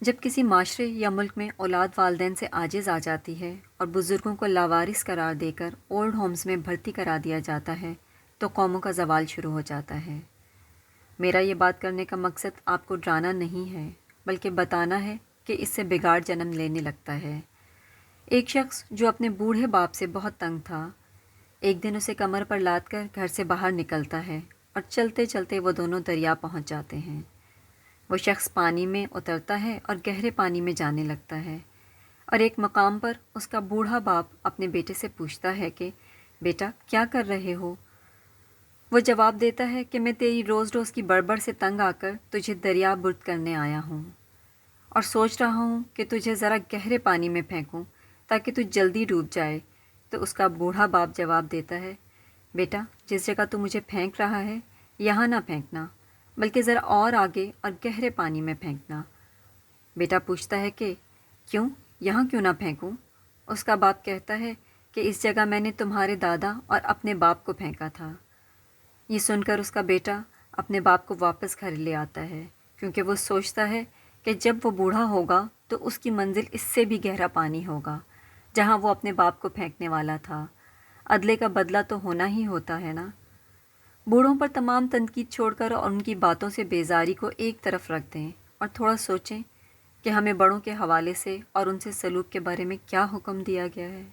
جب کسی معاشرے یا ملک میں اولاد والدین سے عاجز آ جاتی ہے اور بزرگوں کو لاوارث قرار دے کر اولڈ ہومز میں بھرتی کرا دیا جاتا ہے تو قوموں کا زوال شروع ہو جاتا ہے۔ میرا یہ بات کرنے کا مقصد آپ کو ڈرانا نہیں ہے، بلکہ بتانا ہے کہ اس سے بگاڑ جنم لینے لگتا ہے۔ ایک شخص جو اپنے بوڑھے باپ سے بہت تنگ تھا، ایک دن اسے کمر پر لاد کر گھر سے باہر نکلتا ہے اور چلتے چلتے وہ دونوں دریا پہنچ جاتے ہیں۔ وہ شخص پانی میں اترتا ہے اور گہرے پانی میں جانے لگتا ہے، اور ایک مقام پر اس کا بوڑھا باپ اپنے بیٹے سے پوچھتا ہے کہ بیٹا کیا کر رہے ہو؟ وہ جواب دیتا ہے کہ میں تیری روز روز کی بڑبڑ سے تنگ آ کر تجھے دریا برد کرنے آیا ہوں، اور سوچ رہا ہوں کہ تجھے ذرا گہرے پانی میں پھینکوں تاکہ تو جلدی ڈوب جائے۔ تو اس کا بوڑھا باپ جواب دیتا ہے، بیٹا جس جگہ تو مجھے پھینک رہا ہے یہاں نہ پھینکنا، بلکہ ذرا اور آگے اور گہرے پانی میں پھینکنا۔ بیٹا پوچھتا ہے کہ کیوں، یہاں کیوں نہ پھینکوں؟ اس کا باپ کہتا ہے کہ اس جگہ میں نے تمہارے دادا اور اپنے باپ کو پھینکا تھا۔ یہ سن کر اس کا بیٹا اپنے باپ کو واپس گھر لے آتا ہے، کیونکہ وہ سوچتا ہے کہ جب وہ بوڑھا ہوگا تو اس کی منزل اس سے بھی گہرا پانی ہوگا جہاں وہ اپنے باپ کو پھینکنے والا تھا۔ عدلے کا بدلہ تو ہونا ہی ہوتا ہے نا۔ بوڑھوں پر تمام تنقید چھوڑ کر اور ان کی باتوں سے بیزاری کو ایک طرف رکھ دیں اور تھوڑا سوچیں کہ ہمیں بڑوں کے حوالے سے اور ان سے سلوک کے بارے میں کیا حکم دیا گیا ہے۔